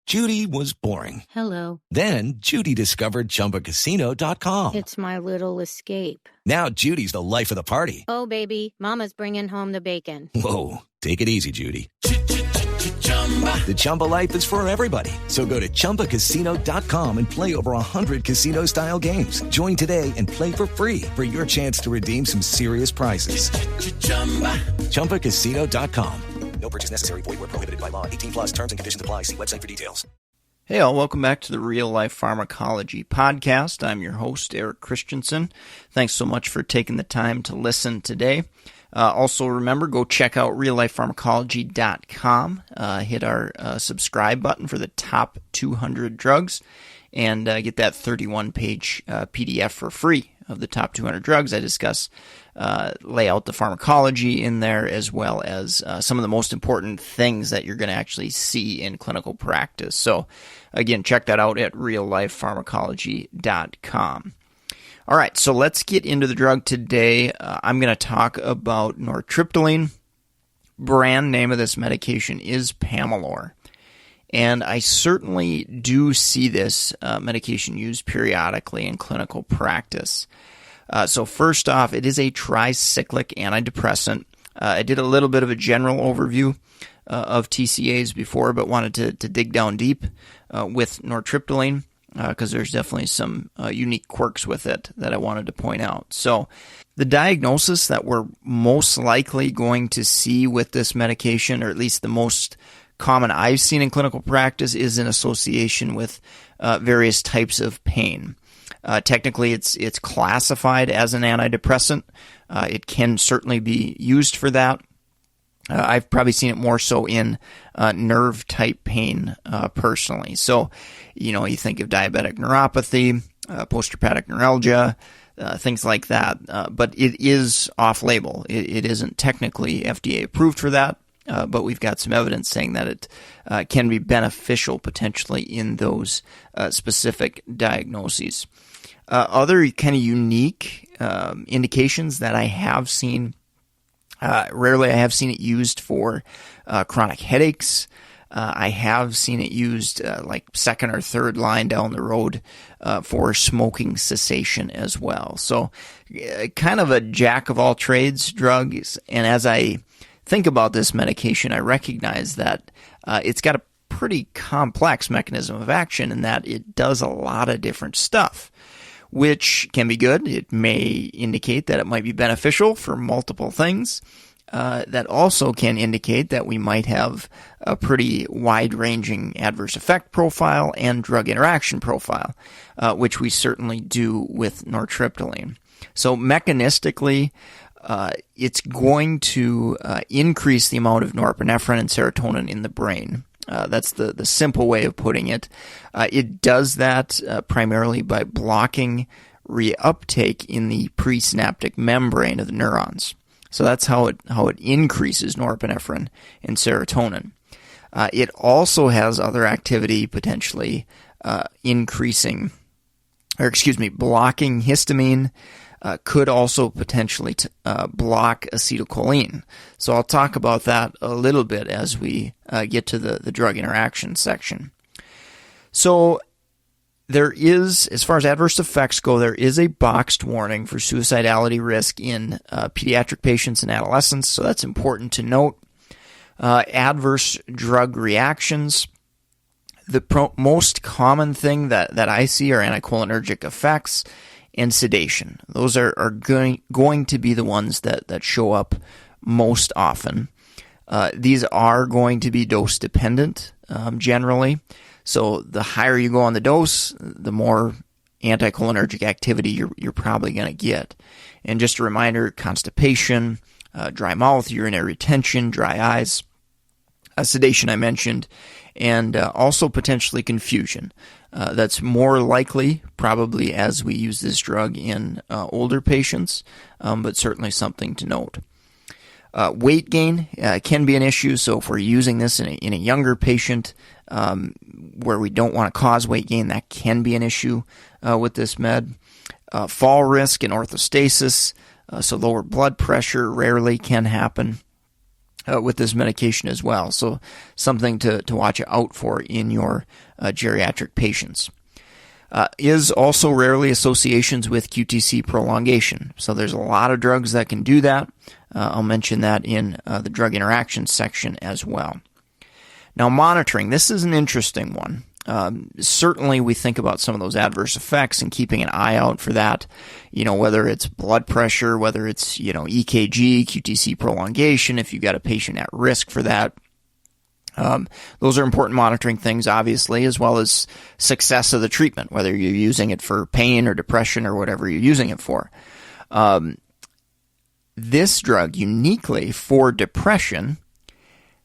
Judy was boring. Hello. Then Judy discovered ChumbaCasino.com. It's my little escape. Now Judy's the life of the party. Oh, baby, mama's bringing home the bacon. Whoa, take it easy, Judy. The Chumba life is for everybody. So go to ChumbaCasino.com and play over 100 casino-style games. Join today and play for free for your chance to redeem some serious prizes. ChumbaCasino.com. No purchase necessary. Void where prohibited by law. 18 plus terms and conditions apply. See website for details. Hey all, welcome back to the Real Life Pharmacology podcast. I'm your host, Eric Christensen. Thanks so much for taking the time to listen today. Also remember, go check out reallifepharmacology.com. Hit our subscribe button for the top 200 drugs and get that 31-page PDF for free of the top 200 drugs. I discuss, lay out the pharmacology in there as well as some of the most important things that you're going to actually see in clinical practice. So again, check that out at reallifepharmacology.com. All right, so let's get into the drug today. I'm going to talk about nortriptyline. Brand name of this medication is Pamelor. And I certainly do see this medication used periodically in clinical practice. So first off, it is a tricyclic antidepressant. I did a little bit of a general overview of TCAs before, but wanted to dig down deep with nortriptyline because there's definitely some unique quirks with it that I wanted to point out. So the diagnosis that we're most likely going to see with this medication, or at least the most common I've seen in clinical practice, is in association with various types of pain. Technically, it's classified as an antidepressant. It can certainly be used for that. I've probably seen it more so in nerve-type pain personally. So, you think of diabetic neuropathy, postherpetic neuralgia, things like that. But it is off-label. It isn't technically FDA approved for that, but we've got some evidence saying that it can be beneficial potentially in those specific diagnoses. Other kind of unique indications that I have seen, rarely I have seen it used for chronic headaches. I have seen it used like second or third line down the road for smoking cessation as well. So kind of a jack of all trades drugs. And as I think about this medication, I recognize that it's got a pretty complex mechanism of action in that it does a lot of different stuff, which can be good. It may indicate that it might be beneficial for multiple things. That also can indicate that we might have a pretty wide-ranging adverse effect profile and drug interaction profile, which we certainly do with nortriptyline. So mechanistically, it's going to increase the amount of norepinephrine and serotonin in the brain. That's the simple way of putting it. It does that primarily by blocking reuptake in the presynaptic membrane of the neurons. So that's how it increases norepinephrine and serotonin. It also has other activity potentially blocking histamine. Could also potentially block acetylcholine. So I'll talk about that a little bit as we get to the drug interaction section. So there is, as far as adverse effects go, there is a boxed warning for suicidality risk in pediatric patients and adolescents, so that's important to note. Adverse drug reactions. The most common thing that I see are anticholinergic effects and sedation. Those are going to be the ones that show up most often. These are going to be dose dependent generally. So the higher you go on the dose, the more anticholinergic activity you're probably going to get. And just a reminder, constipation, dry mouth, urinary retention, dry eyes, sedation I mentioned, and also potentially confusion. That's more likely probably as we use this drug in older patients, but certainly something to note. Weight gain can be an issue, so if we're using this in a younger patient where we don't want to cause weight gain, that can be an issue with this med. Fall risk and orthostasis, so lower blood pressure rarely can happen. with this medication as well. So something to watch out for in your geriatric patients. Is also rarely associations with QTc prolongation. So there's a lot of drugs that can do that. I'll mention that in the drug interactions section as well. Now, monitoring. This is an interesting one. Certainly we think about some of those adverse effects and keeping an eye out for that, whether it's blood pressure, whether it's, EKG, QTc prolongation, if you've got a patient at risk for that. Those are important monitoring things, obviously, as well as success of the treatment, whether you're using it for pain or depression or whatever you're using it for. This drug, uniquely for depression,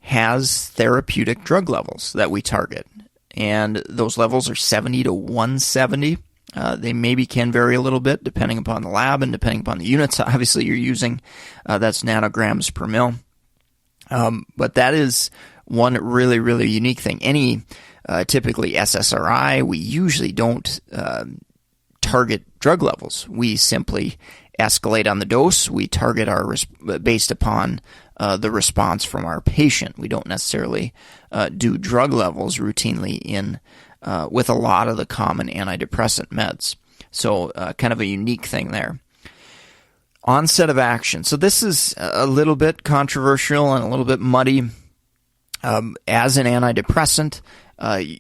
has therapeutic drug levels that we target. And those levels are 70 to 170. They maybe can vary a little bit depending upon the lab and depending upon the units, obviously, you're using. That's nanograms per mil. But that is one really, really unique thing. Any typically SSRI, we usually don't target drug levels. We simply escalate on the dose. We target our based upon the response from our patient. We don't necessarily do drug levels routinely in with a lot of the common antidepressant meds. So kind of a unique thing there. Onset of action. So this is a little bit controversial and a little bit muddy. As an antidepressant,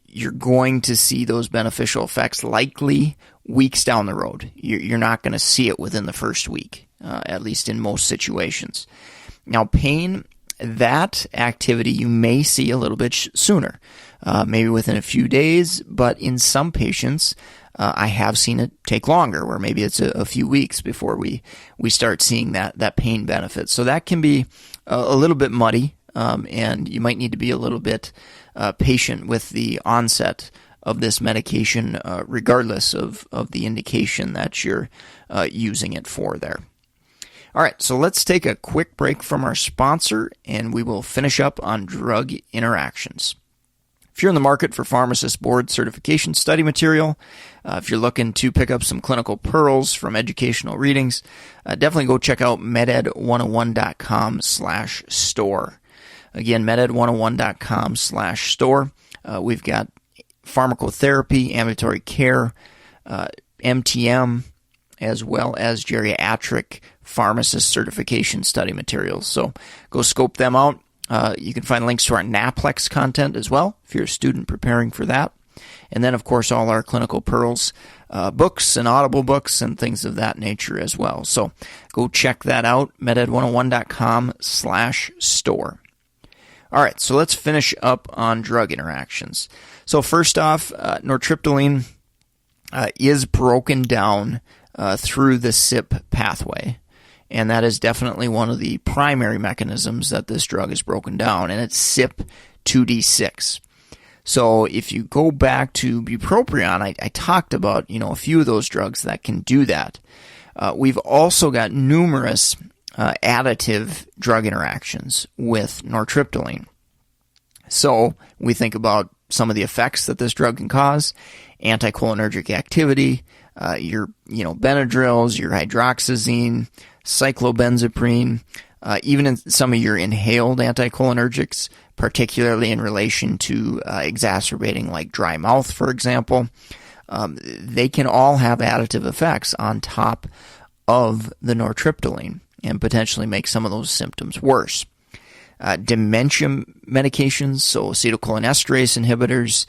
you're going to see those beneficial effects likely weeks down the road. You're not going to see it within the first week, at least in most situations. Now, pain, that activity you may see a little bit sooner, maybe within a few days, but in some patients, I have seen it take longer, where maybe it's a few weeks before we start seeing that pain benefit. So that can be a little bit muddy, and you might need to be a little bit patient with the onset of this medication, regardless of the indication that you're using it for there. All right, so let's take a quick break from our sponsor, and we will finish up on drug interactions. If you're in the market for pharmacist board certification study material, if you're looking to pick up some clinical pearls from educational readings, definitely go check out meded101.com/store. Again, meded101.com/store. We've got pharmacotherapy, ambulatory care, MTM, as well as geriatric pharmacist certification study materials. So go scope them out. You can find links to our NAPLEX content as well, if you're a student preparing for that. And then, of course, all our Clinical Pearls books and audible books and things of that nature as well. So go check that out, meded101.com/store. All right, so let's finish up on drug interactions. So first off, nortriptyline is broken down through the CYP pathway. And that is definitely one of the primary mechanisms that this drug is broken down, and it's CYP2D6. So if you go back to bupropion, I talked about a few of those drugs that can do that. We've also got numerous additive drug interactions with nortriptyline. So we think about some of the effects that this drug can cause: anticholinergic activity, your Benadryls, your hydroxyzine, cyclobenzaprine, even in some of your inhaled anticholinergics, particularly in relation to exacerbating like dry mouth, for example. They can all have additive effects on top of the nortriptyline and potentially make some of those symptoms worse. Dementia medications, so acetylcholinesterase inhibitors,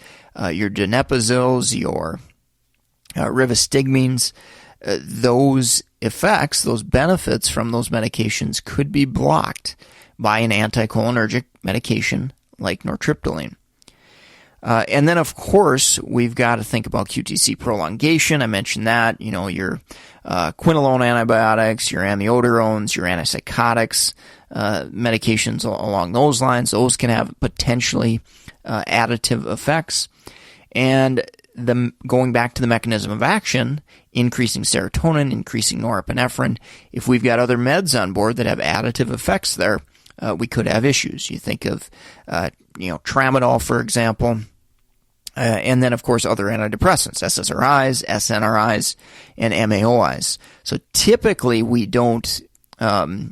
your donepezils, your rivastigmines, those effects, those benefits from those medications could be blocked by an anticholinergic medication like nortriptyline. And then, of course, we've got to think about QTc prolongation. I mentioned that, your quinolone antibiotics, your amiodarones, your antipsychotics, medications along those lines. Those can have potentially additive effects. And going back to the mechanism of action, increasing serotonin, increasing norepinephrine. If we've got other meds on board that have additive effects there, we could have issues. You think of, tramadol, for example, and then, of course, other antidepressants, SSRIs, SNRIs, and MAOIs. So typically we don't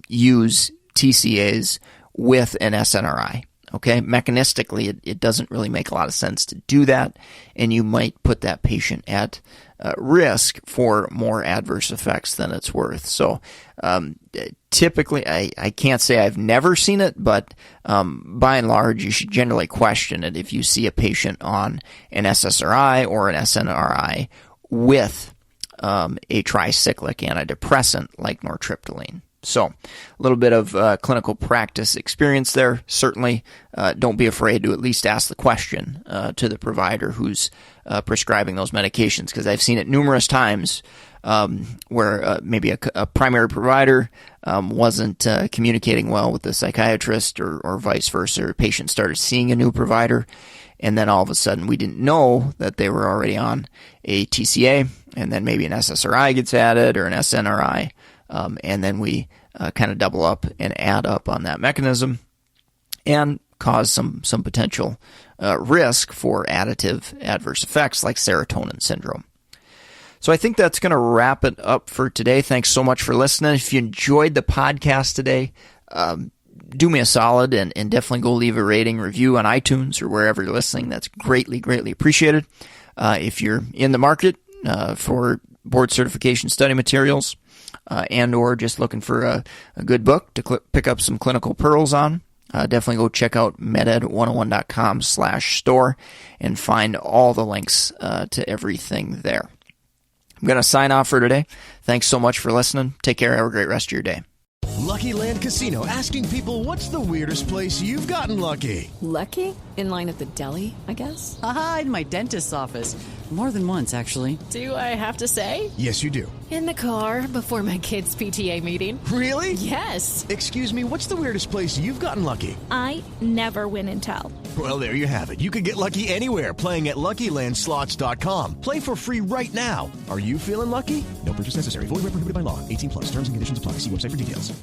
use TCAs with an SNRI. Okay, mechanistically, it doesn't really make a lot of sense to do that, and you might put that patient at risk for more adverse effects than it's worth. So typically, I can't say I've never seen it, but by and large, you should generally question it if you see a patient on an SSRI or an SNRI with a tricyclic antidepressant like nortriptyline. So a little bit of clinical practice experience there. Certainly don't be afraid to at least ask the question to the provider who's prescribing those medications, because I've seen it numerous times where maybe a primary provider wasn't communicating well with the psychiatrist or vice versa. A patient started seeing a new provider, and then all of a sudden we didn't know that they were already on a TCA, and then maybe an SSRI gets added or an SNRI. And then we kind of double up and add up on that mechanism and cause some potential risk for additive adverse effects like serotonin syndrome. So I think that's going to wrap it up for today. Thanks so much for listening. If you enjoyed the podcast today, do me a solid and definitely go leave a rating, review on iTunes or wherever you're listening. That's greatly, greatly appreciated. If you're in the market for board certification study materials, and or just looking for a good book to pick up some clinical pearls on, definitely go check out meded101.com/store and find all the links to everything there. I'm going to sign off for today. Thanks so much for listening. Take care. Have a great rest of your day. Lucky Land Casino, asking people, what's the weirdest place you've gotten lucky? Lucky? In line at the deli, I guess? Aha, in my dentist's office. More than once, actually. Do I have to say? Yes, you do. In the car before my kids' PTA meeting. Really? Yes. Excuse me, what's the weirdest place you've gotten lucky? I never win and tell. Well, there you have it. You can get lucky anywhere, playing at LuckyLandSlots.com. Play for free right now. Are you feeling lucky? No purchase necessary. Void where prohibited by law. 18+. Terms and conditions apply. See website for details.